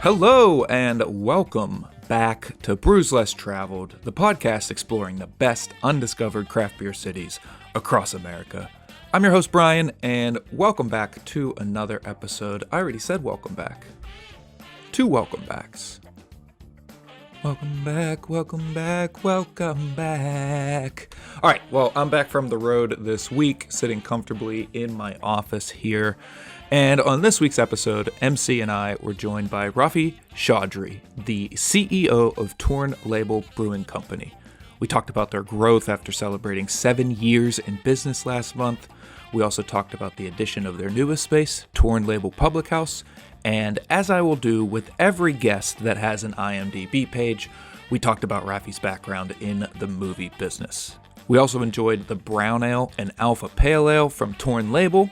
Hello and welcome back to Brews Less Traveled, the podcast exploring the best undiscovered craft beer cities across America. I'm your host Brian, and welcome back to another episode. I already said welcome back. 2 welcome backs. Welcome back, welcome back, welcome back. All right, well, I'm back from the road this week, sitting comfortably in my office here. And on this week's episode, MC and I were joined by Rafi Chaudry, the CEO of Torn Label Brewing Company. We talked about their growth after celebrating 7 years in business last month. We also talked about the addition of their newest space, Torn Label Public House. And as I will do with every guest that has an IMDb page, we talked about Rafi's background in the movie business. We also enjoyed the Brown Ale and Alpha Pale Ale from Torn Label.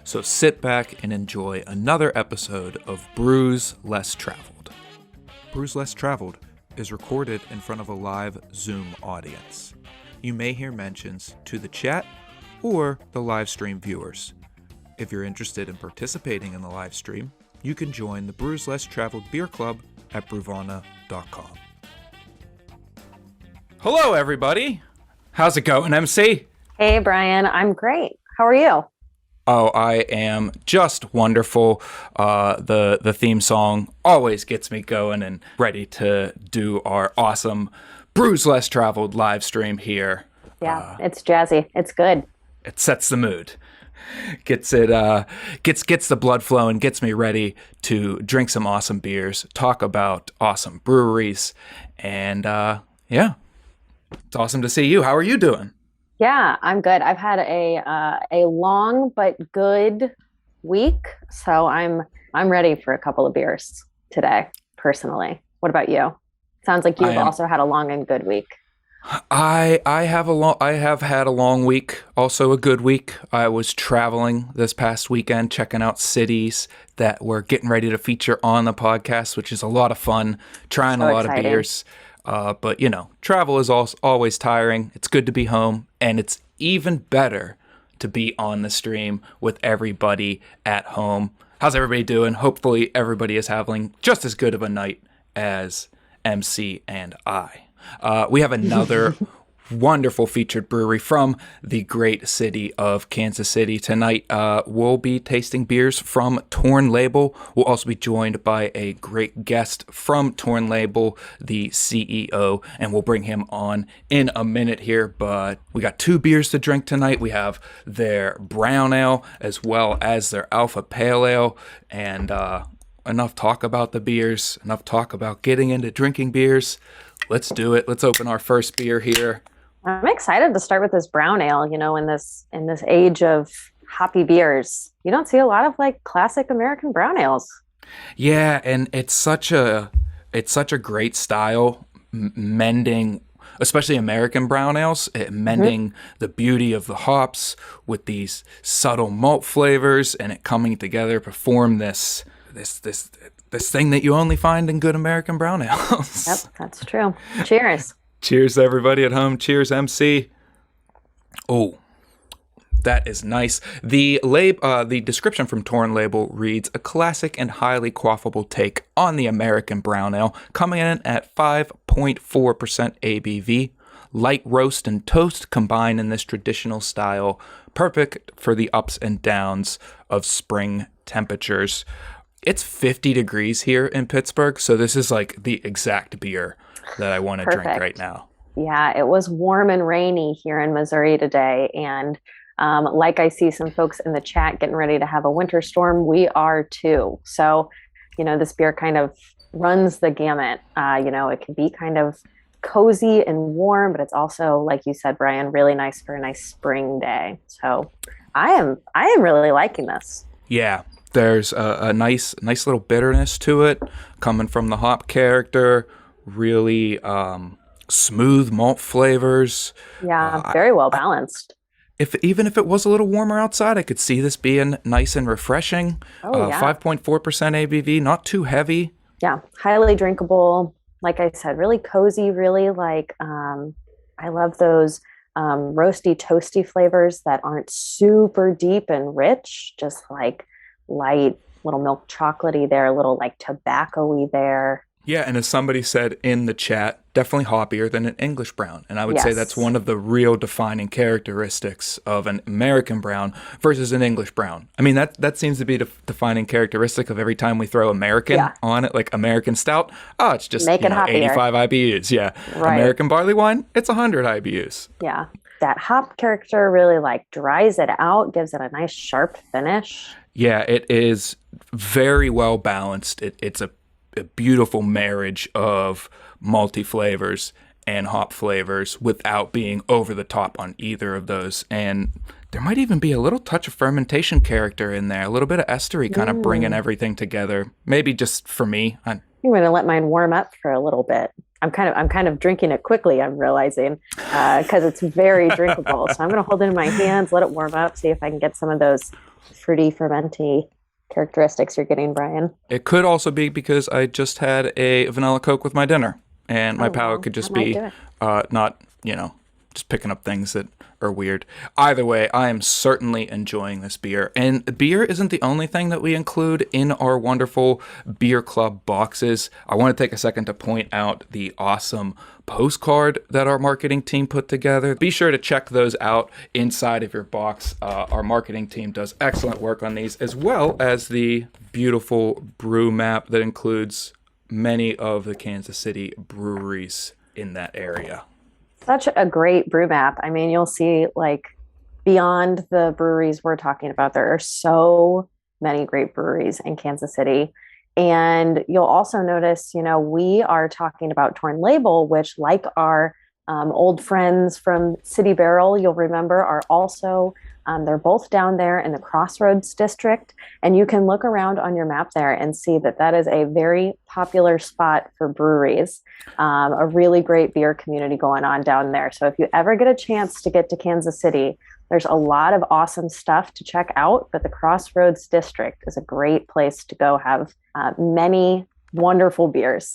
So sit back and enjoy another episode of Brews Less Traveled. Brews Less Traveled is recorded in front of a live Zoom audience. You may hear mentions to the chat or the live stream viewers. If you're interested in participating in the live stream, you can join the Brews Less Traveled Beer Club at brewvana.com. Hello, everybody. How's it going, MC? Hey, Brian. I'm great. How are you? Oh, I am just wonderful. The theme song always gets me going and ready to do our awesome Brews Less Traveled live stream here. Yeah, it's jazzy. It's good. It sets the mood. Gets the blood flowing, gets me ready to drink some awesome beers, talk about awesome breweries, and yeah, it's awesome to see you. How are you doing? Yeah, I'm good. I've had a long but good week, so I'm ready for a couple of beers today, personally. What about you? Sounds like you've also had a long and good week. I have had a long week, also a good week. I was traveling this past weekend, checking out cities that we're getting ready to feature on the podcast, which is a lot of fun, trying a lot of beers. But, you know, travel is always tiring. It's good to be home, and it's even better to be on the stream with everybody at home. How's everybody doing? Hopefully everybody is having just as good of a night as MC and I. We have another wonderful featured brewery from the great city of Kansas City. Tonight, we'll be tasting beers from Torn Label. We'll also be joined by a great guest from Torn Label, the CEO, and we'll bring him on in a minute here. But we got 2 beers to drink tonight. We have their Brown Ale as well as their Alpha Pale Ale. And enough talk about the beers, enough talk about getting into drinking beers. Let's do it. Let's open our first beer here. I'm excited to start with this brown ale. You know, in this age of hoppy beers, you don't see a lot of like classic American brown ales. Yeah, and it's such a great style, mending, especially American brown ales, mending the beauty of the hops with these subtle malt flavors, and it coming together to form this thing that you only find in good American brown ales. Yep, that's true. Cheers. Cheers to everybody at home. Cheers, MC. Oh, that is nice. The description from Torn Label reads, a classic and highly quaffable take on the American brown ale, coming in at 5.4% ABV. Light roast and toast combine in this traditional style, perfect for the ups and downs of spring temperatures. It's 50 degrees here in Pittsburgh, so this is like the exact beer that I want to drink right now. Yeah, it was warm and rainy here in Missouri today, and like I see some folks in the chat getting ready to have a winter storm, we are too. So, you know, this beer kind of runs the gamut. You know, it can be kind of cozy and warm, but it's also, like you said, Brian, really nice for a nice spring day. So I am really liking this. Yeah. There's a nice little bitterness to it coming from the hop character, really smooth malt flavors. Yeah, very well balanced. Even if it was a little warmer outside, I could see this being nice and refreshing. 5.4% ABV, not too heavy. Yeah, highly drinkable. Like I said, really cozy, really like, I love those roasty, toasty flavors that aren't super deep and rich, just like light, little milk chocolatey there, a little like tobacco-y there. Yeah, and as somebody said in the chat, definitely hoppier than an English brown. And I would say that's Yes. one of the real defining characteristics of an American brown versus an English brown. I mean, that seems to be the defining characteristic of every time we throw American Yeah. on it, like American stout. Oh, it's just Make it hoppier. 85 IBUs. Yeah. Right. American barley wine, it's 100 IBUs. Yeah. That hop character really like dries it out, gives it a nice sharp finish. Yeah, it is very well balanced. It's a beautiful marriage of multi flavors and hop flavors without being over the top on either of those. And there might even be a little touch of fermentation character in there, a little bit of estery kind of bringing everything together. Maybe just for me. I'm going to let mine warm up for a little bit. I'm kind of drinking it quickly, I'm realizing, because it's very drinkable. So I'm going to hold it in my hands, let it warm up, see if I can get some of those fruity, fermenty characteristics you're getting, Brian. It could also be because I just had a vanilla Coke with my dinner, and my palate could just be not, just picking up things that are weird. Either way, I am certainly enjoying this beer. And beer isn't the only thing that we include in our wonderful beer club boxes. I want to take a second to point out the awesome postcard that our marketing team put together. Be sure to check those out inside of your box. Our marketing team does excellent work on these, as well as the beautiful brew map that includes many of the Kansas City breweries in that area. Such a great brew map. I mean, you'll see like beyond the breweries we're talking about, there are so many great breweries in Kansas City. And you'll also notice, we are talking about Torn Label, which like our old friends from City Barrel, you'll remember, are also, they're both down there in the Crossroads district. And you can look around on your map there and see that is a very popular spot for breweries, a really great beer community going on down there. So if you ever get a chance to get to Kansas City, there's a lot of awesome stuff to check out, but the Crossroads district is a great place to go have many wonderful beers.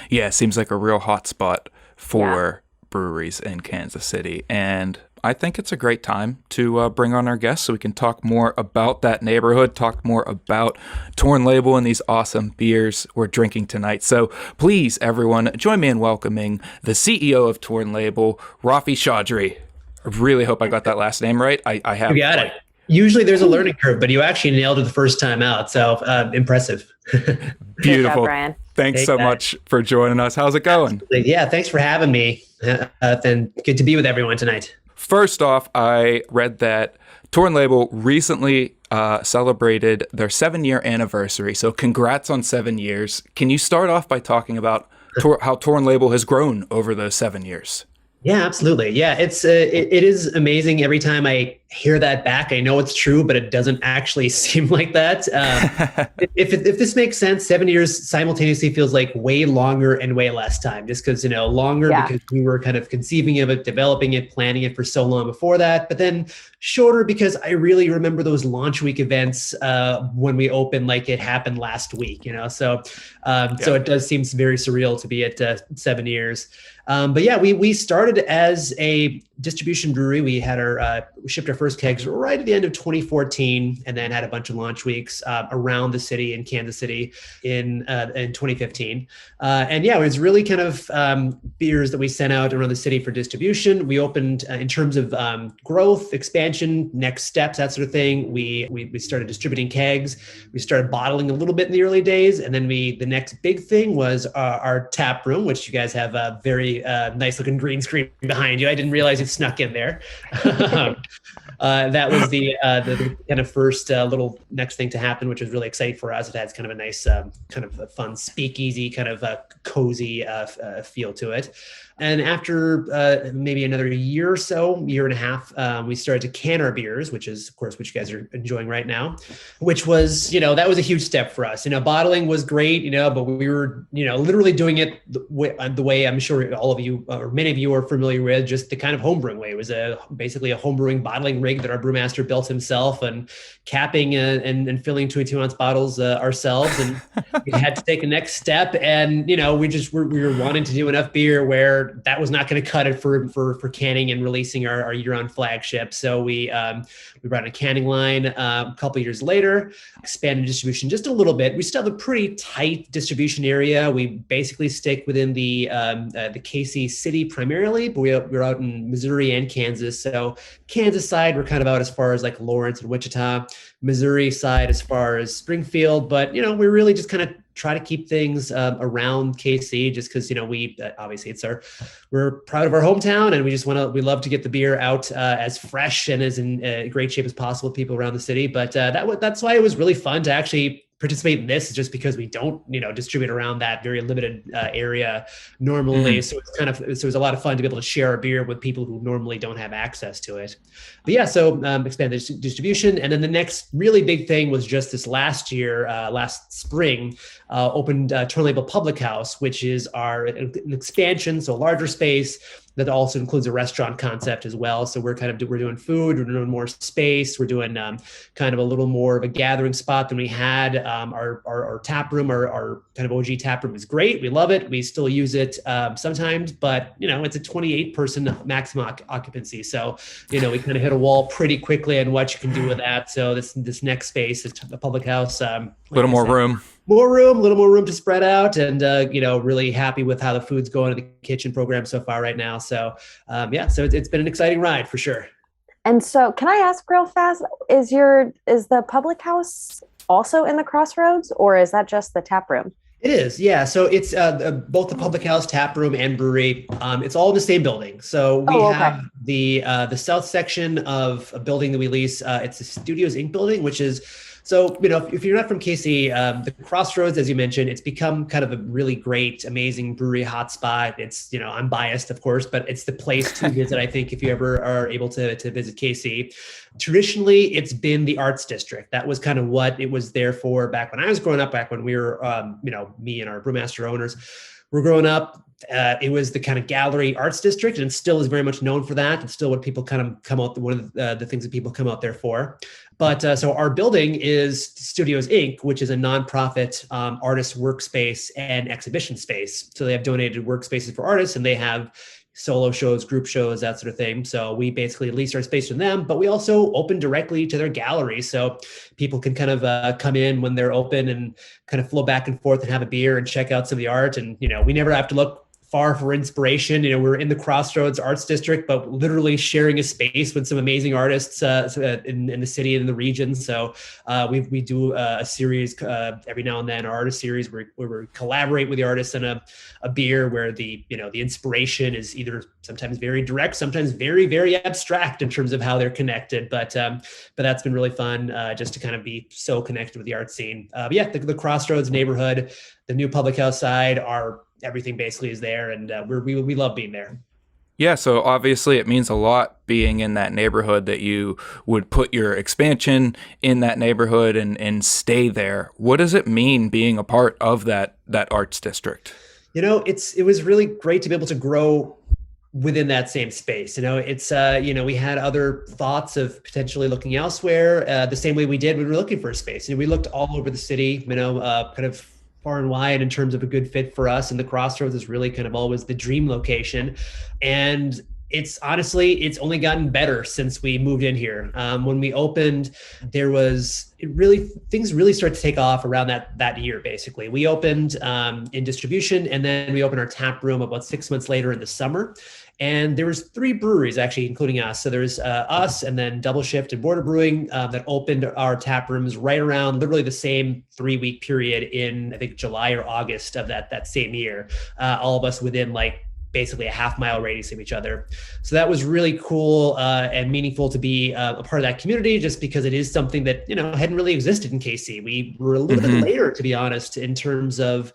Yeah, it seems like a real hot spot for breweries in Kansas City. And I think it's a great time to bring on our guests so we can talk more about that neighborhood, talk more about Torn Label and these awesome beers we're drinking tonight. So please, everyone, join me in welcoming the CEO of Torn Label, Rafi Chaudry. I really hope I got that last name right. I have. You got it. Usually there's a learning curve, but you actually nailed it the first time out. So impressive. Beautiful. Job, Brian. Thanks so much for joining us. How's it going? Yeah, thanks for having me. And good to be with everyone tonight. First off, I read that Torn Label recently celebrated their 7-year anniversary. So congrats on 7 years. Can you start off by talking about how Torn Label has grown over those 7 years? Yeah, absolutely. Yeah, it is amazing. Every time I hear that back, I know it's true, but it doesn't actually seem like that. If this makes sense, 7 years simultaneously feels like way longer and way less time, just because, longer because we were kind of conceiving of it, developing it, planning it for so long before that, but then shorter because I really remember those launch week events when we opened like it happened last week, so it does seem very surreal to be at 7 years. But yeah, we started as a distribution brewery. We had we shipped our first kegs right at the end of 2014, and then had a bunch of launch weeks around the city in Kansas City in 2015. And yeah, it was really kind of beers that we sent out around the city for distribution. We opened in terms of growth, expansion, next steps, that sort of thing. We started distributing kegs. We started bottling a little bit in the early days, and then the next big thing was our tap room, which you guys have a very nice looking green screen behind you. I didn't realize it snuck in there. That was the kind of first little next thing to happen, which was really exciting for us. It has kind of a nice kind of a fun speakeasy kind of cozy feel to it. And after maybe another year or so, year and a half, we started to can our beers, which is, of course, what you guys are enjoying right now, which was, that was a huge step for us. Bottling was great, but we were, literally doing it the way I'm sure all of you or many of you are familiar with, just the kind of homebrewing way. It was basically a homebrewing bottling rig rig that our brewmaster built himself, and capping and filling 22-ounce bottles ourselves. And we had to take a next step. And, we were wanting to do enough beer where that was not going to cut it for canning and releasing our year-round flagship. So we brought in a canning line a couple of years later, expanded distribution just a little bit. We still have a pretty tight distribution area. We basically stick within the KC city primarily, but we're out in Missouri and Kansas. So Kansas side, we're kind of out as far as like Lawrence and Wichita. Missouri side as far as Springfield, but we really just kind of try to keep things around KC, just because we obviously we're proud of our hometown, and we love to get the beer out as fresh and as in great shape as possible to people around the city. But that's why it was really fun to actually participate in this, just because we don't distribute around that very limited area normally. So it was a lot of fun to be able to share our beer with people who normally don't have access to it. But yeah, so expanded distribution. And then the next really big thing was just this last spring, opened Torn Label Public House, which is an expansion, so a larger space that also includes a restaurant concept as well. So we're doing food, we're doing more space, we're doing kind of a little more of a gathering spot than we had. Our tap room, our kind of OG tap room is great. We love it. We still use it sometimes, but it's a 28-person maximum occupancy. So we kind of hit a wall pretty quickly on what you can do with that. So this next space is the public house. A little more room. A little more room to spread out, and really happy with how the food's going in the kitchen program so far right now. So so it's been an exciting ride for sure. And so can I ask real fast, is the public house also in the Crossroads, or is that just the tap room? It is, yeah. So it's both the public house, tap room, and brewery. It's all in the same building. So we have the south section of a building that we lease. It's the Studios Inc. building, which is, so, if you're not from KC, the Crossroads, as you mentioned, it's become kind of a really great, amazing brewery hotspot. It's, I'm biased, of course, but it's the place to visit, I think, if you ever are able to visit KC. Traditionally, it's been the arts district. That was kind of what it was there for back when I was growing up, back when we were, me and our brewmaster owners were growing up. It was the kind of gallery arts district, and still is very much known for that. It's still what people kind of come out, one of the things that people come out there for. But so our building is Studios Inc., which is a nonprofit artist workspace and exhibition space. So they have donated workspaces for artists, and they have solo shows, group shows, that sort of thing. So we basically lease our space from them, but we also open directly to their gallery. So people can kind of come in when they're open and kind of flow back and forth and have a beer and check out some of the art. And, we never have to look far for inspiration. We're in the Crossroads Arts District, but literally sharing a space with some amazing artists in the city and in the region. So we do a series every now and then, our artist series, where we collaborate with the artists in a beer, where the inspiration is either sometimes very direct, sometimes very, very abstract in terms of how they're connected. But that's been really fun just to kind of be so connected with the art scene. The Crossroads neighborhood, the new public house side, everything basically is there, and we love being there. Yeah, so obviously it means a lot being in that neighborhood, that you would put your expansion in that neighborhood and stay there. What does it mean being a part of that arts district? It was really great to be able to grow within that same space. It's we had other thoughts of potentially looking elsewhere, the same way we did when we were looking for a space. We looked all over the city, kind of far and wide in terms of a good fit for us. And the Crossroads is really kind of always the dream location. And it's only gotten better since we moved in here. When we opened, things really started to take off around that year. Basically, we opened in distribution, and then we opened our tap room about 6 months later in the summer. And there was 3 breweries, actually, including us. So there's us, and then Double Shift and Border Brewing that opened our tap rooms right around literally the same 3-week period in, I think, July or August of that same year. All of us within basically a half-mile radius of each other. So that was really cool and meaningful to be a part of that community, just because it is something that hadn't really existed in KC. We were a little bit later, to be honest, in terms of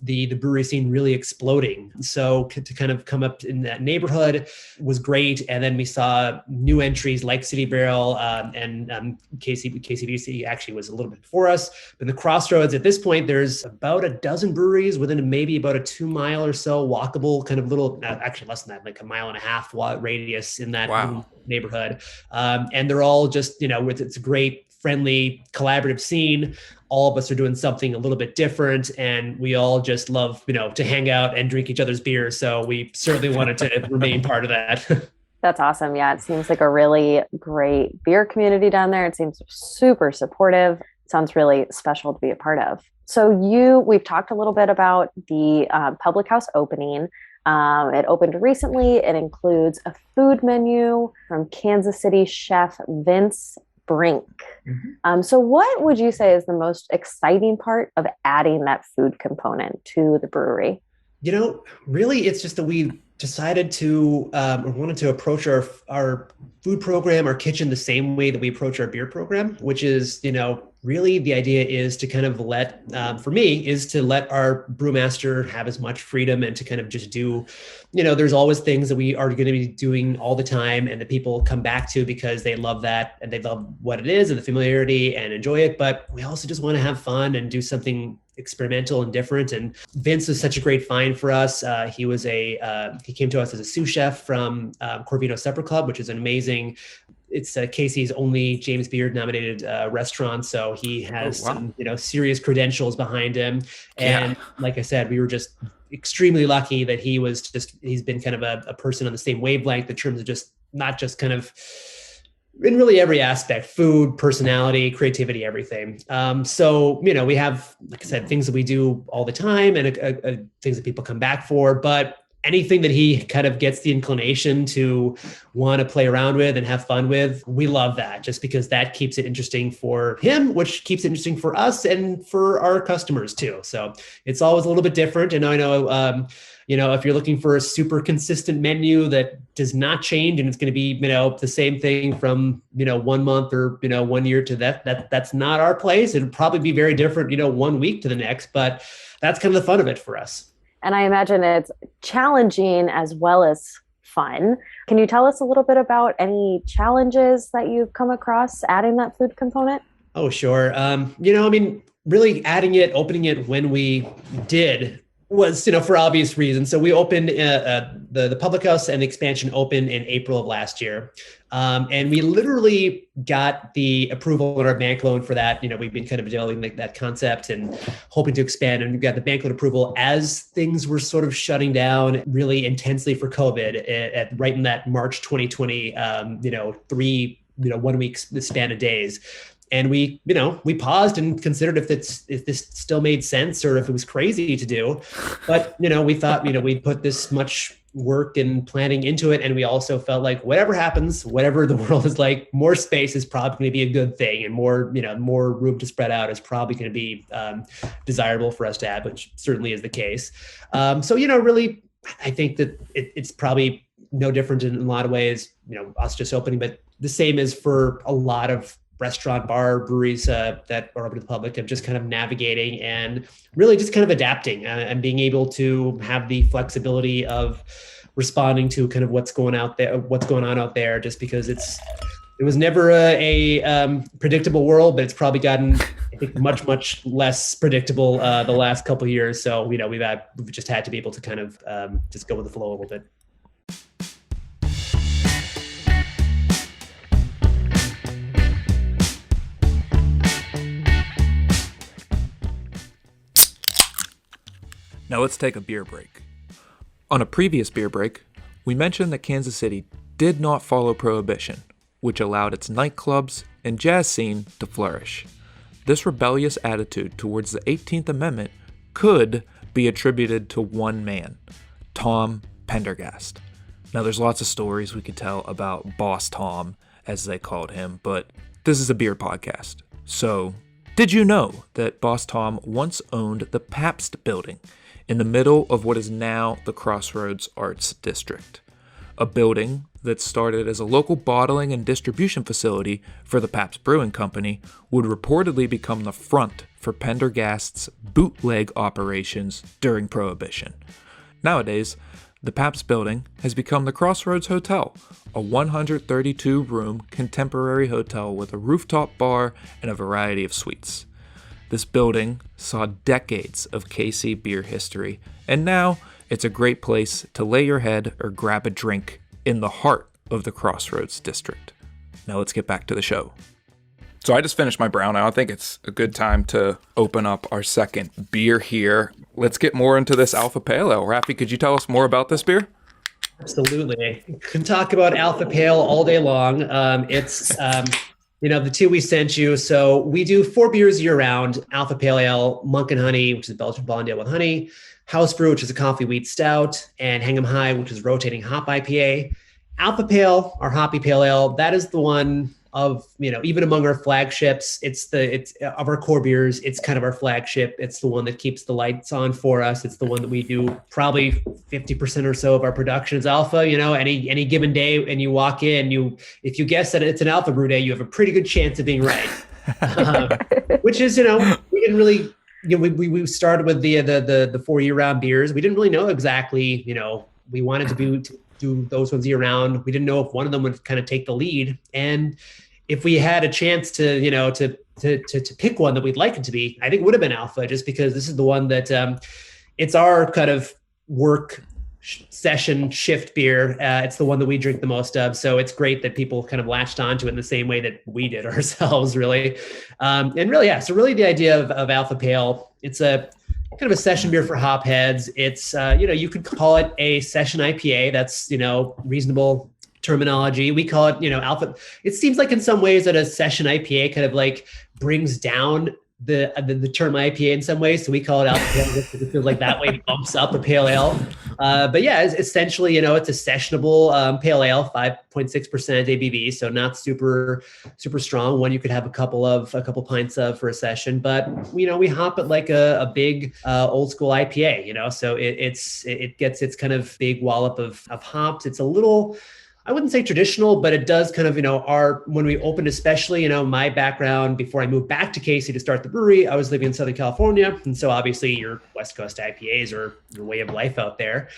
the brewery scene really exploding. So to kind of come up in that neighborhood was great. And then we saw new entries like City Barrel and KCBC actually was a little bit before us. But the Crossroads, at this point, there's about a dozen breweries within maybe about a 2 mile or so walkable kind of little, actually less than that, like a 1.5 mile radius in that neighborhood. And they're all just, it's a great, friendly, collaborative scene. All of us are doing something a little bit different, and we all just love, to hang out and drink each other's beer. So we certainly wanted to remain part of that. That's awesome. Yeah, it seems like a really great beer community down there. It seems super supportive. Sounds really special to be a part of. So we've talked a little bit about the public house opening. It opened recently. It includes a food menu from Kansas City chef Vince Brink. Mm-hmm. So what would you say is the most exciting part of adding that food component to the brewery? Really, it's just that we decided to or wanted to approach our food program, our kitchen, the same way that we approach our beer program, which is, really the idea is to kind of let our brewmaster have as much freedom and to kind of just do, there's always things that we are going to be doing all the time and that people come back to because they love that and they love what it is and the familiarity and enjoy it. But we also just want to have fun and do something experimental and different. And Vince was such a great find for us. He came to us as a sous chef from Corvino Supper Club, which is an amazing, it's Casey's only James Beard nominated restaurant. So he has some, serious credentials behind him. And like I said, we were just extremely lucky that he's been kind of a person on the same wavelength in terms of just not just kind of in really every aspect, food, personality, creativity, everything. So, we have, like I said, things that we do all the time and things that people come back for, but anything that he kind of gets the inclination to want to play around with and have fun with, we love that just because that keeps it interesting for him, which keeps it interesting for us and for our customers too. So it's always a little bit different. And I know, if you're looking for a super consistent menu that does not change and it's going to be, the same thing from, 1 month or, 1 year to that's not our place. It'll probably be very different, 1 week to the next, but that's kind of the fun of it for us. And I imagine it's challenging as well as fun. Can you tell us a little bit about any challenges that you've come across adding that food component? Oh, sure. Really opening it when we did was, for obvious reasons. So we opened the public house and the expansion opened in April of last year. And we literally got the approval on our bank loan for that. We've been kind of developing that concept and hoping to expand, and we got the bank loan approval as things were sort of shutting down really intensely for COVID right in that March 2020, 1 week span of days. And we paused and considered if this still made sense or if it was crazy to do. But, we thought, we'd put this much work and planning into it. And we also felt like whatever happens, whatever the world is like, more space is probably going to be a good thing, and more room to spread out is probably going to be desirable for us to have, which certainly is the case. So, really, I think that it's probably no different in a lot of ways, us just opening, but the same as for a lot of restaurant, bar, breweries that are open to the public, of just kind of navigating and really just kind of adapting and being able to have the flexibility of responding to kind of what's going on out there, just because it was never a predictable world, but it's probably gotten, I think, much, much less predictable the last couple of years. So, we've just had to be able to kind of just go with the flow a little bit. Now let's take a beer break. On a previous beer break, we mentioned that Kansas City did not follow Prohibition, which allowed its nightclubs and jazz scene to flourish. This rebellious attitude towards the 18th Amendment could be attributed to one man, Tom Pendergast. Now there's lots of stories we could tell about Boss Tom, as they called him, but this is a beer podcast. So, did you know that Boss Tom once owned the Pabst Building in the middle of what is now the Crossroads Arts District? A building that started as a local bottling and distribution facility for the Pabst Brewing Company would reportedly become the front for Pendergast's bootleg operations during Prohibition. Nowadays, the Pabst Building has become the Crossroads Hotel, a 132-room contemporary hotel with a rooftop bar and a variety of suites. This building saw decades of KC beer history, and now it's a great place to lay your head or grab a drink in the heart of the Crossroads district. Now let's get back to the show. So I just finished my brown ale. I think it's a good time to open up our second beer here. Let's get more into this Alpha Pale Ale. Rafi, could you tell us more about this beer? Absolutely. Can talk about Alpha Pale all day long. It's the two we sent you. So we do 4 beers year round: Alpha Pale Ale, Monk and Honey, which is Belgian blonde ale with honey, House Brew, which is a coffee wheat stout, and Hang 'em High, which is rotating hop IPA. Alpha Pale, our hoppy pale ale, that is the one of, even among our flagships, it's of our core beers, it's kind of our flagship. It's the one that keeps the lights on for us. It's the one that we do probably 50% or so of our production is Alpha. Any given day, and you walk in, if you guess that it's an Alpha Brew day, you have a pretty good chance of being right. Which is, we didn't really, we started with the 4 year-round beers. We didn't really know exactly, we wanted to do those ones year round. We didn't know if one of them would kind of take the lead, and if we had a chance to pick one that we'd like it to be, I think it would have been Alpha, just because this is the one that it's our kind of work session shift beer. It's the one that we drink the most of. So it's great that people kind of latched onto it in the same way that we did ourselves, really. So really the idea of Alpha Pale, it's a kind of a session beer for hop heads. It's, you could call it a session IPA. That's, reasonable terminology. We call it, Alpha. It seems like in some ways that a session IPA kind of like brings down the term IPA in some ways. So we call it Alpha Pale because it feels like that way it bumps up a pale ale. But yeah, it's essentially, it's a sessionable pale ale, 5.6% ABV. So not super, super strong. One you could have a couple pints of for a session, but we hop it like a big old school IPA, so it gets its kind of big wallop of hops. It's a little, I wouldn't say traditional, but it does kind of, when we opened, especially, my background before I moved back to KC to start the brewery, I was living in Southern California. And so obviously your West Coast IPAs are your way of life out there.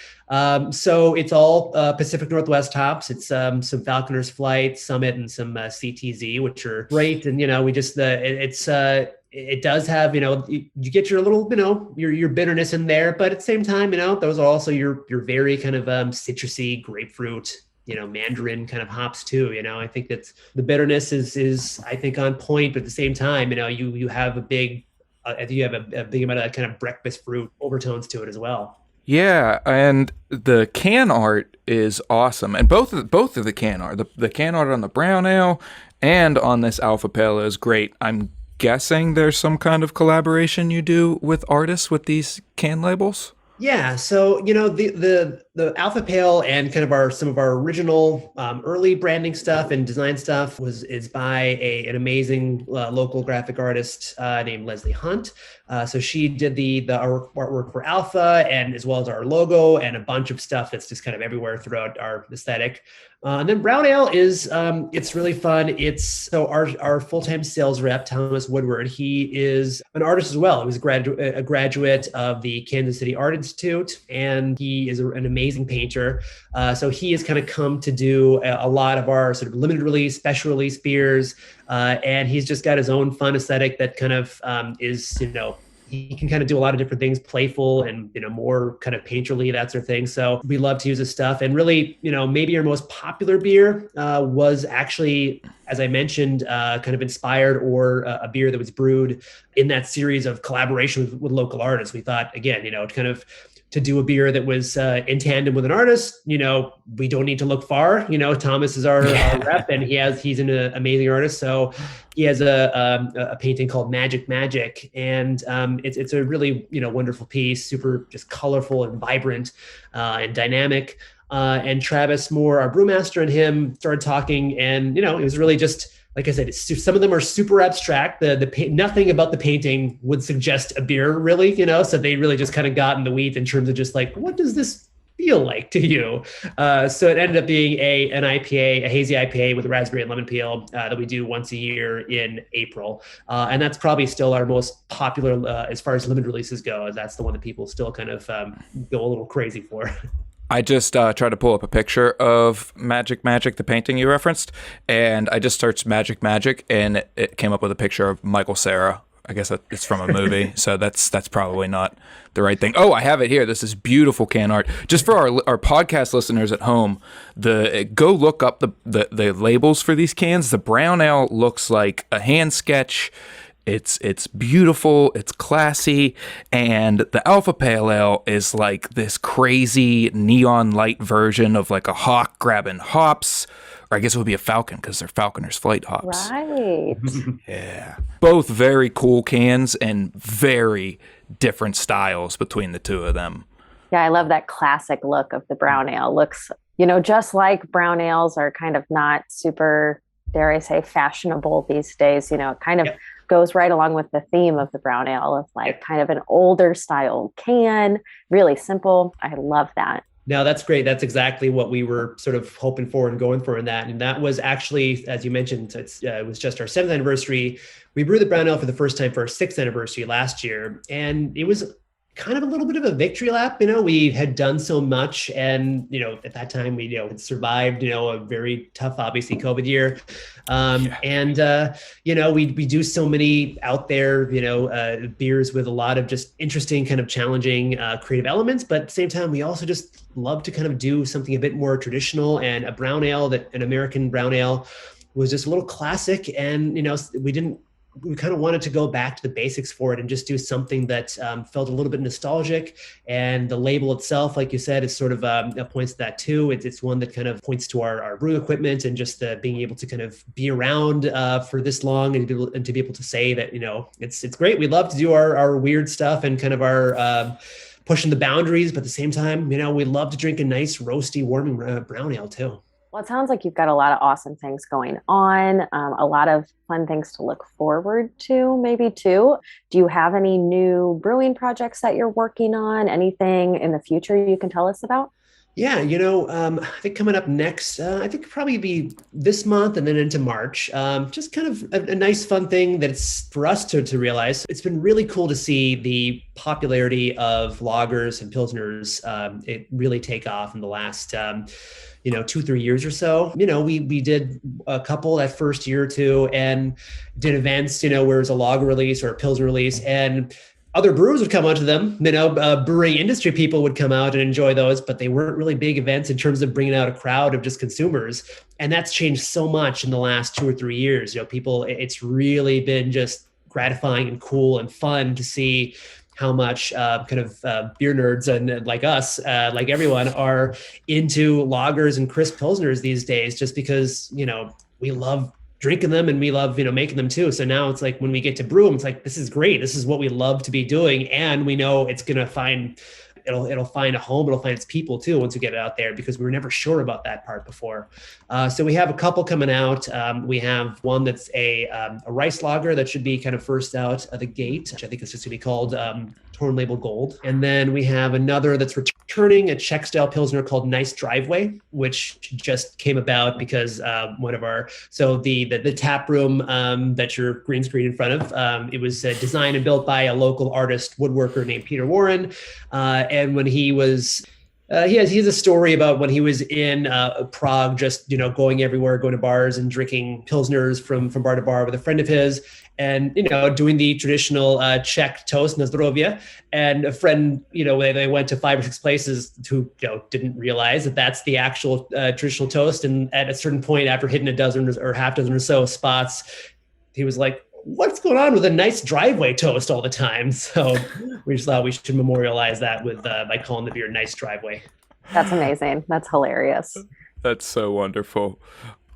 So it's all Pacific Northwest hops. It's some Falconer's Flight, Summit, and some CTZ, which are great. And, we just, it does have, you get your little, your bitterness in there, but at the same time, those are also your very kind of citrusy grapefruit, mandarin kind of hops too. I think that the bitterness is I think on point, but at the same time, you have a big amount of kind of breakfast fruit overtones to it as well. Yeah, and the can art is awesome, and both of the can art, the can art on the brown ale and on this Alpha Pale is great. I'm guessing there's some kind of collaboration you do with artists with these can labels. Yeah, so the Alpha Pale and kind of some of our original early branding stuff and design stuff is by an amazing local graphic artist named Leslie Hunt. So she did our artwork for Alpha, and as well as our logo and a bunch of stuff that's just kind of everywhere throughout our aesthetic. And then brown ale is it's really fun. So our full-time sales rep, Thomas Woodward, he is an artist as well. He was a graduate of the Kansas City Art Institute, and he is an amazing painter. So he has kind of come to do a lot of our sort of limited release, special release beers, and he's just got his own fun aesthetic that kind of is, he can kind of do a lot of different things, playful and, more kind of painterly, that sort of thing. So we love to use his stuff. And really, maybe our most popular beer was actually, as I mentioned, kind of inspired or a beer that was brewed in that series of collaboration with local artists. We thought, again, kind of to do a beer that was in tandem with an artist, we don't need to look far. Thomas is our rep, and he's an amazing artist. So he has a painting called Magic, and it's a really wonderful piece, super just colorful and vibrant and dynamic. And Travis Moore, our brewmaster, and him started talking, and it was really just, like I said, some of them are super abstract. Nothing about the painting would suggest a beer, really, so they really just kind of got in the weeds in terms of just like, what does this feel like to you? So it ended up being an IPA, a hazy IPA with raspberry and lemon peel that we do once a year in April. And that's probably still our most popular as far as limited releases go. That's the one that people still kind of go a little crazy for. I just tried to pull up a picture of Magic, the painting you referenced, and I just searched Magic, and it came up with a picture of Michael Cera. I guess it's from a movie, so that's probably not the right thing. Oh, I have it here. This is beautiful can art. Just for our podcast listeners at home, go look up the labels for these cans. The brown ale looks like a hand sketch. It's beautiful, it's classy, and the Alpha Pale Ale is like this crazy neon light version of like a hawk grabbing hops, or I guess it would be a falcon because they're Falconer's Flight hops. Right. Yeah. Both very cool cans and very different styles between the two of them. Yeah, I love that classic look of the brown ale. Looks, just like brown ales are kind of not super, dare I say, fashionable these days, it kind of goes right along with the theme of the brown ale of like kind of an older style can, really simple. I love that. No, that's great. That's exactly what we were sort of hoping for and going for in that. And that was actually, as you mentioned, it was just our 7th anniversary. We brewed the brown ale for the first time for our 6th anniversary last year. And it was kind of a little bit of a victory lap. We had done so much, and at that time we had survived a very tough, obviously, COVID year, and we do so many out there beers with a lot of just interesting, kind of challenging creative elements, but at the same time we also just love to kind of do something a bit more traditional, and a brown ale, an American brown ale, was just a little classic, and we kind of wanted to go back to the basics for it and just do something that felt a little bit nostalgic. And the label itself, like you said, is sort of points to that too. It's one that kind of points to our brewing equipment and just being able to kind of be around for this long and to be able to say that, it's great. We love to do our weird stuff and kind of our pushing the boundaries, but at the same time, we love to drink a nice roasty, warming brown ale too. Well, it sounds like you've got a lot of awesome things going on, a lot of fun things to look forward to, maybe too. Do you have any new brewing projects that you're working on? Anything in the future you can tell us about? Yeah, I think coming up next, I think probably be this month and then into March, just kind of a nice fun thing that's for us to realize. It's been really cool to see the popularity of lagers and pilsners it really take off in the last 2-3 years or so. We did a couple that first year or two and did events, where it was a lager release or a pilsner release, and other brewers would come onto them. Brewing industry people would come out and enjoy those, but they weren't really big events in terms of bringing out a crowd of just consumers. And that's changed so much in the last 2 or 3 years. It's really been just gratifying and cool and fun to see how much beer nerds and like us, like everyone, are into lagers and crisp pilsners these days, just because, we love drinking them and we love, making them too. So now it's like when we get to brew them, it's like, this is great. This is what we love to be doing. And we know it's going to it'll find a home. It'll find its people too once we get it out there, because we were never sure about that part before. So we have a couple coming out. We have one that's a rice lager that should be kind of first out of the gate, which I think is just going to be called Torn Label Gold. And then we have another that's returning, a Czech style pilsner called Nice Driveway, which just came about because the tap room that your green screen in front of, it was designed and built by a local artist woodworker named Peter Warren. And when he was he has a story about when he was in Prague, just going everywhere, going to bars and drinking pilsners from bar to bar with a friend of his, and doing the traditional Czech toast, na zdrowie. And a friend, they went to 5 or 6 places who didn't realize that that's the actual traditional toast. And at a certain point, after hitting a dozen or half dozen or so spots, he was like, what's going on with a nice driveway toast all the time? So we just thought we should memorialize that by calling the beer Nice Driveway. That's amazing. That's hilarious. That's so wonderful.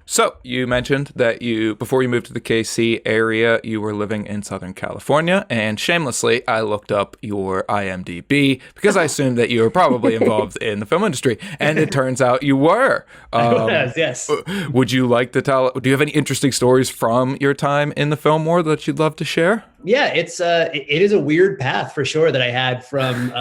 So you mentioned that before you moved to the KC area, you were living in Southern California, and shamelessly, I looked up your IMDb because I assumed that you were probably involved in the film industry, and it turns out you were. Yes. Would you like to tell? Do you have any interesting stories from your time in the film world that you'd love to share? Yeah, it is a weird path for sure that I had from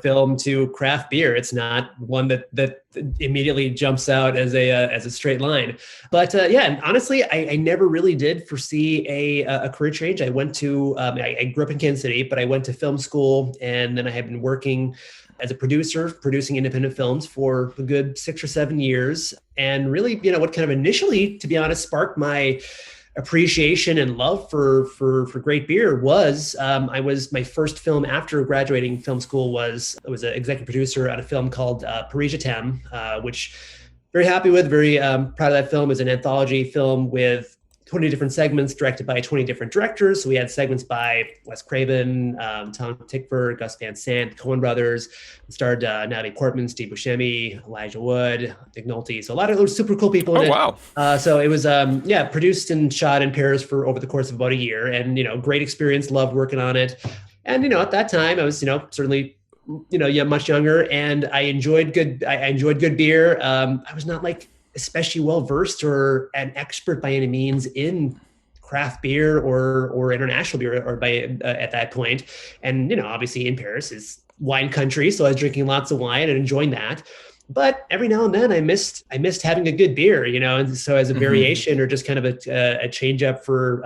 film to craft beer. It's not one that immediately jumps out as a straight line. But yeah, and honestly, I never really did foresee a career change. I went to I grew up in Kansas City, but I went to film school, and then I have been working as a producer, producing independent films for a good 6 or 7 years. And really, what kind of initially, to be honest, sparked my appreciation and love for great beer was my first film after graduating film school was an executive producer on a film called Paris Je t'aime, which very happy with, very proud of that film. Is an anthology film with 20 different segments directed by 20 different directors. So we had segments by Wes Craven, Tom Tykwer, Gus Van Sant, Coen Brothers. It starred Natalie Portman, Steve Buscemi, Elijah Wood, Nick Nolte. So a lot of those super cool people in it. Wow. So it was, produced and shot in Paris for over the course of about a year. And, great experience, loved working on it. And, at that time I was, certainly much younger, and I enjoyed good beer. I was not especially well-versed or an expert by any means in craft beer or international beer or at that point. And, obviously in Paris is wine country. So I was drinking lots of wine and enjoying that. But every now and then I missed having a good beer, and so as a variation or just kind of a change up for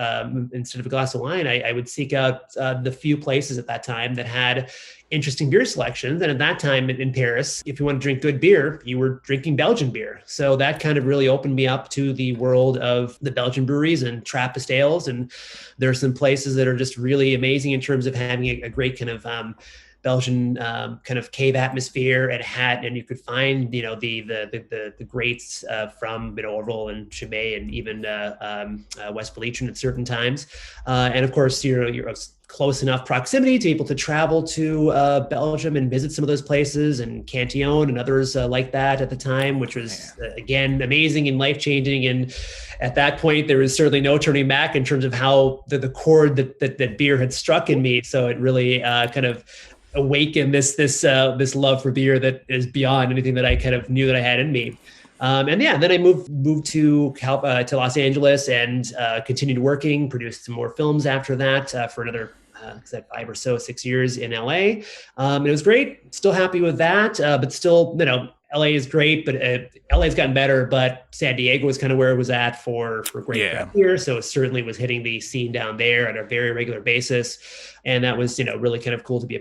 instead of a glass of wine, I would seek out the few places at that time that had interesting beer selections. And at that time in Paris, if you want to drink good beer, you were drinking Belgian beer. So that kind of really opened me up to the world of the Belgian breweries and Trappist ales. And there are some places that are just really amazing in terms of having a great kind of Belgian kind of cave atmosphere and you could find the greats from Orval and Chimay and even West Belgium at certain times, and of course you're close enough proximity to be able to travel to Belgium and visit some of those places, and Cantillon and others like that at the time, which was again amazing and life-changing. And at that point there was certainly no turning back in terms of how the chord that beer had struck in me. So it really kind of awaken this love for beer that is beyond anything that I kind of knew that I had in me. And yeah, then I moved to Los Angeles and continued working, produced some more films after that for another 5 or 6 years in LA. It was great. Still happy with that, but still, LA is great, but LA's gotten better, but San Diego was kind of where it was at for great craft beer. So it certainly was hitting the scene down there on a very regular basis. And that was, really kind of cool to be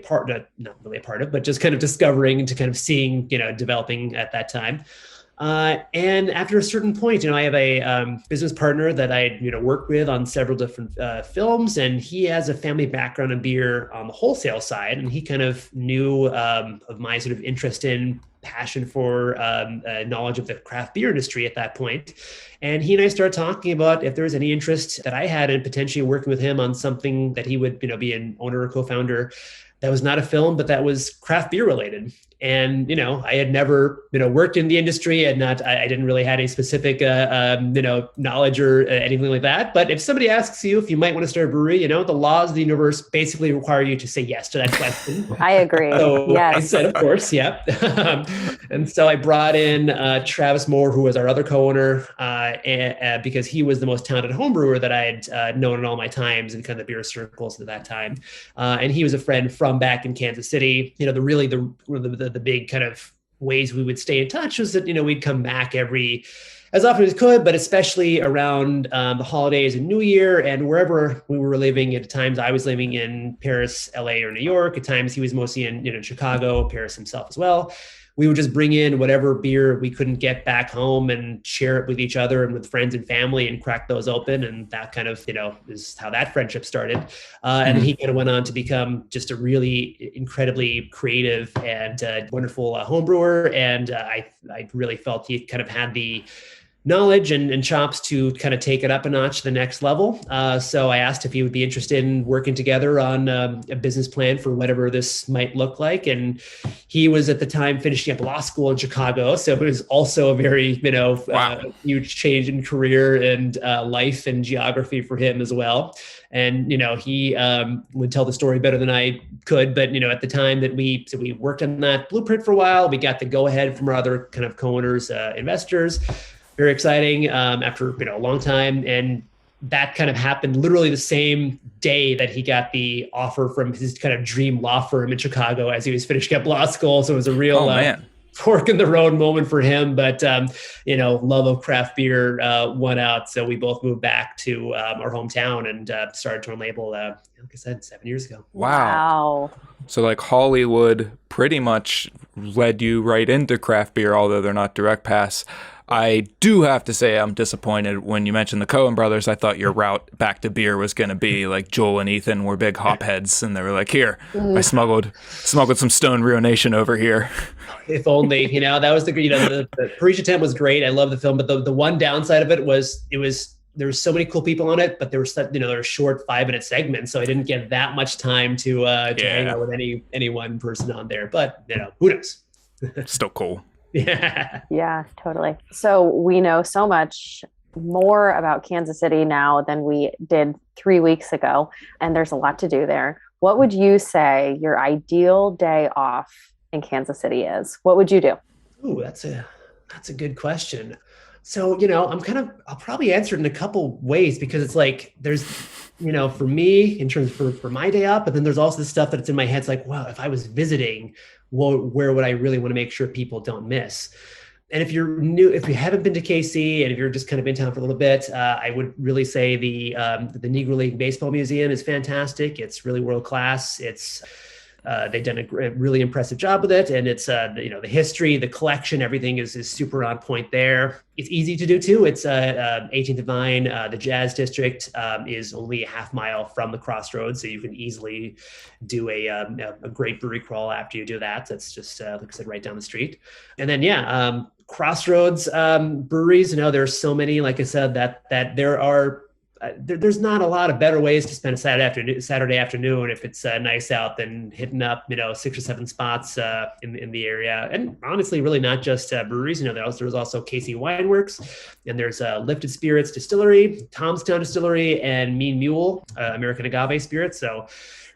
not really a part of, but just kind of discovering and to kind of seeing, developing at that time. And after a certain point, I have a business partner that I worked with on several different films, and he has a family background in beer on the wholesale side, and he kind of knew of my sort of interest in passion for knowledge of the craft beer industry at that point. And he and I started talking about if there was any interest that I had in potentially working with him on something that he would be an owner or co-founder that was not a film, but that was craft beer related. And, I had never, worked in the industry, and I didn't really have any specific, knowledge or anything like that. But if somebody asks you if you might want to start a brewery, the laws of the universe basically require you to say yes to that question. I agree. So yes. I said, of course, yeah. And so I brought in Travis Moore, who was our other co-owner, because he was the most talented home brewer that I had known in all my times in kind of the beer circles at that time. And he was a friend from back in Kansas City. The big kind of ways we would stay in touch was that, we'd come back as often as we could, but especially around the holidays and New Year and wherever we were living. At times I was living in Paris, LA, or New York. At times he was mostly in, Chicago, Paris himself as well. We would just bring in whatever beer we couldn't get back home and share it with each other and with friends and family and crack those open. And that kind of, is how that friendship started. And he kind of went on to become just a really incredibly creative and wonderful home brewer. And I really felt he kind of had the knowledge and chops to kind of take it up a notch to the next level. So I asked if he would be interested in working together on a business plan for whatever this might look like. And he was at the time finishing up law school in Chicago. So it was also a very, huge change in career and life and geography for him as well. And, he would tell the story better than I could. But, at the time that we worked on that blueprint for a while, we got the go ahead from our other kind of co-owners, investors. Very exciting after a long time. And that kind of happened literally the same day that he got the offer from his kind of dream law firm in Chicago as he was finishing up law school. So it was a real fork in the road moment for him. But, love of craft beer won out. So we both moved back to our hometown and started Torn Label, like I said, 7 years ago. Wow. So like Hollywood pretty much led you right into craft beer, although they're not direct paths. I do have to say I'm disappointed when you mentioned the Coen brothers. I thought your route back to beer was going to be like Joel and Ethan were big hop heads, and they were like, here, I smuggled some Stone Rio Nation over here. If only, that was the Parisian Tent was great. I love the film, but the one downside of it was there were so many cool people on it, but there were short 5-minute segments. So I didn't get that much time to hang out with any one person on there, but who knows? Still cool. Yeah, totally. So we know so much more about Kansas City now than we did 3 weeks ago, and there's a lot to do there. What would you say your ideal day off in Kansas City is? What would you do? Ooh, that's a good question. So, I'll probably answer it in a couple ways, because it's like, there's, for me in terms for my day off, but then there's also the stuff that's in my head. It's like, wow, if I was visiting, where would I really want to make sure people don't miss? And if you're new, if you haven't been to KC and if you're just kind of in town for a little bit, I would really say the Negro League Baseball Museum is fantastic. It's really world class. They've done a really impressive job with it, and it's the history, the collection, everything is super on point there. It's easy to do too. It's 18th and Vine. The Jazz District is only a half mile from the Crossroads, so you can easily do a great brewery crawl after you do that. That's just like I said, right down the street. And then Crossroads breweries. There's so many. Like I said, that there are. There's not a lot of better ways to spend a Saturday afternoon if it's nice out than hitting up 6 or 7 spots in the area. And honestly, really not just breweries. There's also KC Wineworks, and there's Lifted Spirits Distillery, Tomstown Distillery, and Mean Mule American Agave Spirits. So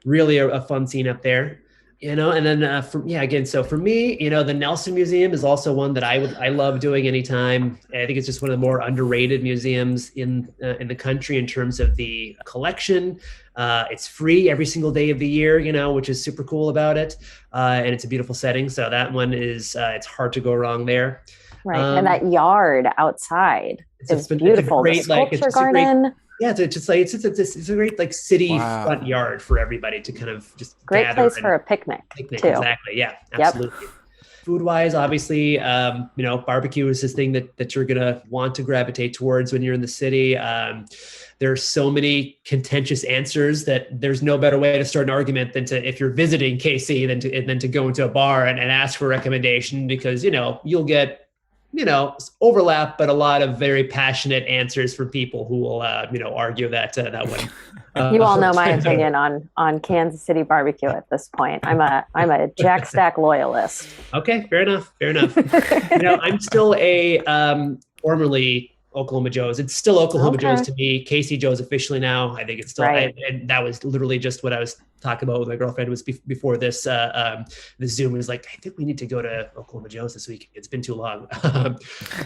really a fun scene up there. And then so for me, the Nelson Museum is also one that I love doing anytime. I think it's just one of the more underrated museums in the country in terms of the collection. It's free every single day of the year, which is super cool about it. And it's a beautiful setting. So that one is, it's hard to go wrong there. Right. And that yard outside is beautiful. It's a great, the sculpture garden. Yeah, it's a great city front yard for everybody to kind of just great gather place for a picnic too. Exactly, yeah, absolutely. Yep. Food wise, obviously, barbecue is this thing that you're gonna want to gravitate towards when you're in the city. There are so many contentious answers that there's no better way to start an argument than to, if you're visiting KC, than to go into a bar and ask for a recommendation, because you'll get overlap, but a lot of very passionate answers from people who will, argue that way. You all know my opinion on Kansas City barbecue at this point. I'm a Jack Stack loyalist. Okay, fair enough. I'm still a formerly Oklahoma Joe's. It's still Oklahoma Joe's to me. KC Joe's officially now. I think it's still, right. And that was literally just what I was talking about with my girlfriend. Was before this the Zoom was like, I think we need to go to Oklahoma Joe's this week. It's been too long.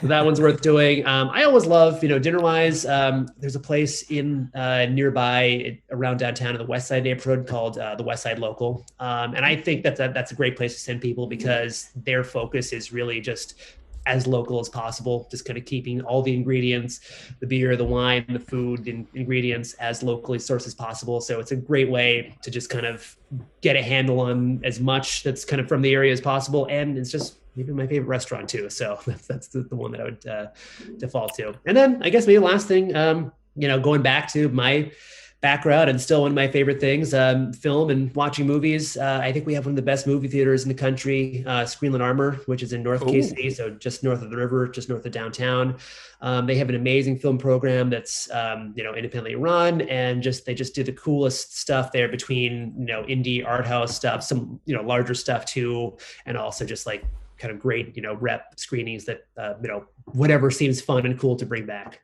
That one's worth doing. I always love, dinner wise. There's a place in nearby around downtown in the West Side neighborhood called the West Side Local, and I think that's a great place to send people, because their focus is really just as local as possible, just kind of keeping all the ingredients, the beer, the wine, the food, and ingredients as locally sourced as possible. So it's a great way to just kind of get a handle on as much that's kind of from the area as possible. And it's just maybe my favorite restaurant too. So that's the one that I would default to. And then I guess maybe the last thing, going back to my background and still one of my favorite things, film and watching movies. I think we have one of the best movie theaters in the country, Screenland Armor, which is in North KC, so just north of the river, just north of downtown. They have an amazing film program that's independently run, and they just do the coolest stuff there, between indie art house stuff, some larger stuff too, and also just like kind of great rep screenings that whatever seems fun and cool to bring back.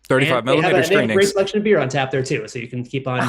35 millimeter screenings. They have a great selection of beer on tap there too, so you can keep on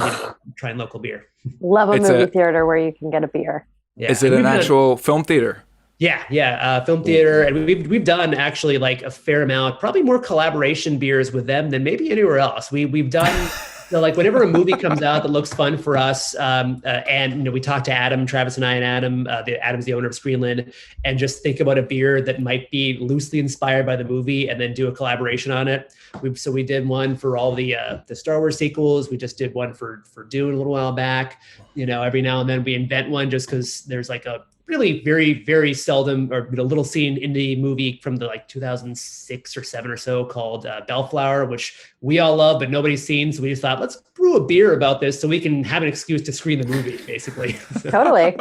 trying local beer. Love a movie theater where you can get a beer. Yeah. Is it an actual film theater? Yeah. Film theater. And we've done actually like a fair amount, probably more collaboration beers with them than maybe anywhere else. We've done, like whenever a movie comes out that looks fun for us, and we talk to Adam, Travis and I, and Adam, Adam's the owner of Screenland, and just think about a beer that might be loosely inspired by the movie, and then do a collaboration on it. We did one for all the Star Wars sequels. We just did one for Dune a little while back. Every now and then we invent one just because there's like a really very, very seldom or little scene in the movie from the like 2006 or 7 or so called Bellflower, which we all love, but nobody's seen. So we just thought, let's brew a beer about this so we can have an excuse to screen the movie, basically. Totally.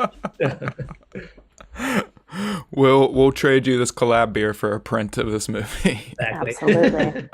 We'll trade you this collab beer for a print of this movie. Exactly. Absolutely.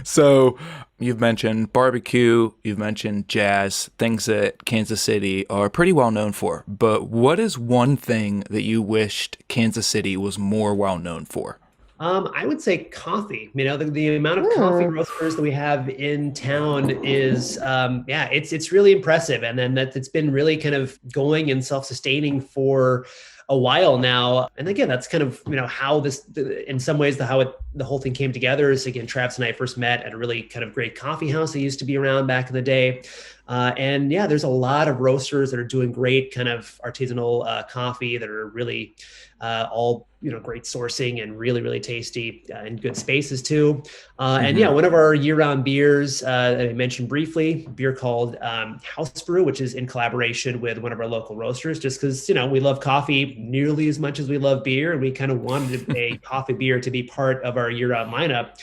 So you've mentioned barbecue, you've mentioned jazz, things that Kansas City are pretty well known for. But what is one thing that you wished Kansas City was more well known for? I would say coffee. The amount of coffee roasters that we have in town is, it's really impressive. And then it's been really kind of going and self-sustaining for a while now. And again, that's kind of, how this, in some ways, the whole thing came together is, again, Travis and I first met at a really kind of great coffee house that used to be around back in the day. There's a lot of roasters that are doing great kind of artisanal coffee that are really all, great sourcing and really, really tasty in good spaces too. One of our year-round beers that I mentioned briefly, a beer called House Brew, which is in collaboration with one of our local roasters, just because, we love coffee nearly as much as we love beer. And we kind of wanted a coffee beer to be part of our year-round lineup.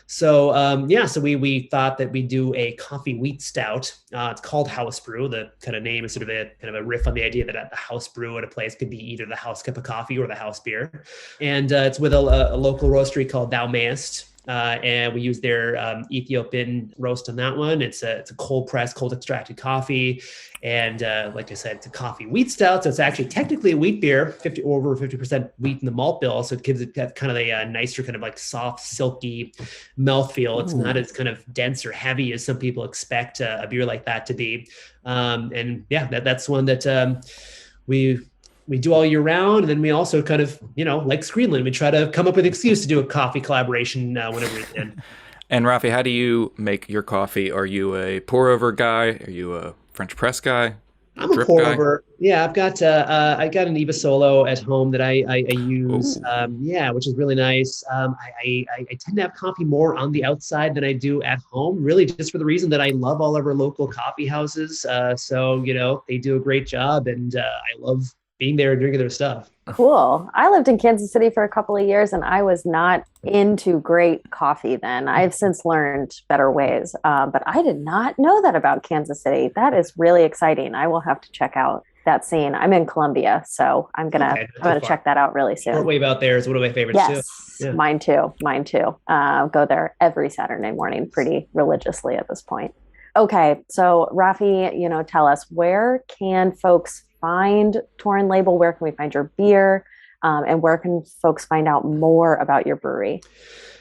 So, we thought that we'd do a coffee wheat stout. It's called House Brew. The kind of name is sort of a riff on the idea that at the house brew at a place could be either the house cup of coffee or the house beer. And it's with a local roastery called Thou Mayest. And we use their Ethiopian roast on that one. It's a cold pressed, cold extracted coffee. And like I said, it's a coffee wheat stout. So it's actually technically a wheat beer, over 50% wheat in the malt bill. So it gives it that kind of a nicer kind of like soft, silky mouthfeel. It's not as kind of dense or heavy as some people expect a beer like that to be. That's one that we do all year round. And then we also kind of, like Screenland, we try to come up with an excuse to do a coffee collaboration whenever we can. And Rafi, how do you make your coffee? Are you a pour over guy? Are you a French press guy? I'm a pour over. Yeah, I've got I got an Eva Solo at home that I use. Which is really nice. I tend to have coffee more on the outside than I do at home, really just for the reason that I love all of our local coffee houses. They do a great job, and I love being there and drinking their stuff. Cool. I lived in Kansas City for a couple of years, and I was not into great coffee then. I've since learned better ways, but I did not know that about Kansas City. That is really exciting. I will have to check out that scene. I'm in Columbia, so I'm gonna check that out really soon. Short Wave out there is one of my favorites too. Yeah. Mine too. Go there every Saturday morning pretty religiously at this point. Okay, so Rafi, tell us, where can folks find Torn Label? Where can we find your beer? And where can folks find out more about your brewery?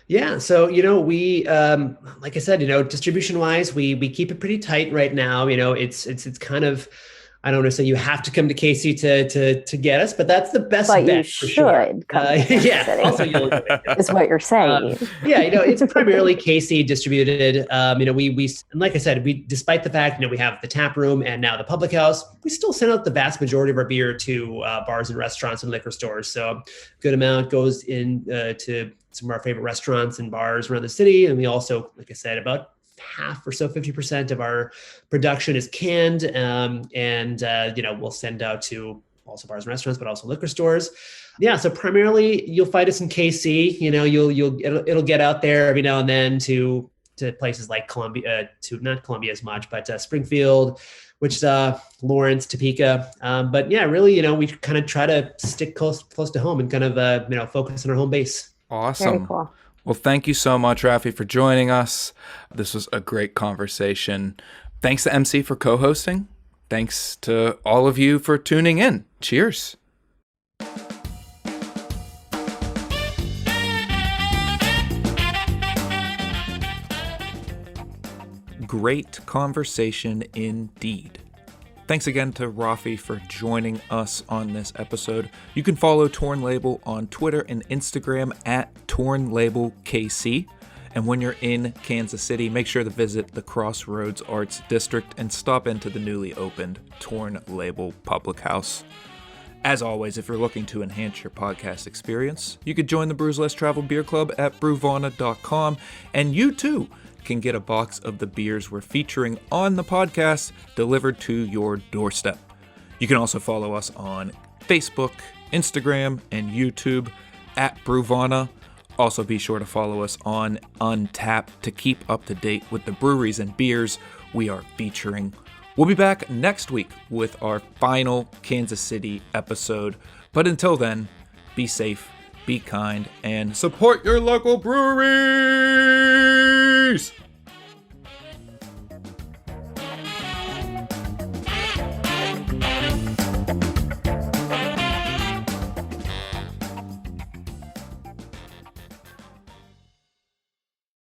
Yeah. So, we, like I said, distribution wise, we keep it pretty tight right now. It's kind of, I don't want to say you have to come to KC to get us, but that's the best bet. You should come to Kansas City. Also is what you're saying. It's primarily KC distributed. We and like I said, despite the fact we have the tap room and now the public house, we still send out the vast majority of our beer to bars and restaurants and liquor stores. So a good amount goes in to some of our favorite restaurants and bars around the city, and we also, like I said, about half or so, 50% of our production is canned. We'll send out to also bars and restaurants, but also liquor stores. Yeah. So primarily you'll find us in KC, it'll get out there every now and then to places like Columbia, not Columbia as much, but Springfield, Wichita, Lawrence, Topeka. Really, we kind of try to stick close to home and kind of, focus on our home base. Awesome. Very cool. Well, thank you so much, Rafi, for joining us. This was a great conversation. Thanks to MC for co-hosting. Thanks to all of you for tuning in. Cheers. Great conversation indeed. Thanks again to Rafi for joining us on this episode. You can follow Torn Label on Twitter and Instagram at Torn Label KC. And when you're in Kansas City, make sure to visit the Crossroads Arts District and stop into the newly opened Torn Label Public House. As always, if you're looking to enhance your podcast experience, you could join the Brews Less Traveled Beer Club at brewvana.com, and you too can get a box of the beers we're featuring on the podcast delivered to your doorstep. You can also follow us on Facebook, Instagram, and YouTube at Brewvana. Also be sure to follow us on Untappd to keep up to date with the breweries and beers we are featuring. We'll be back next week with our final Kansas City episode. But until then, be safe, be kind, and support your local brewery!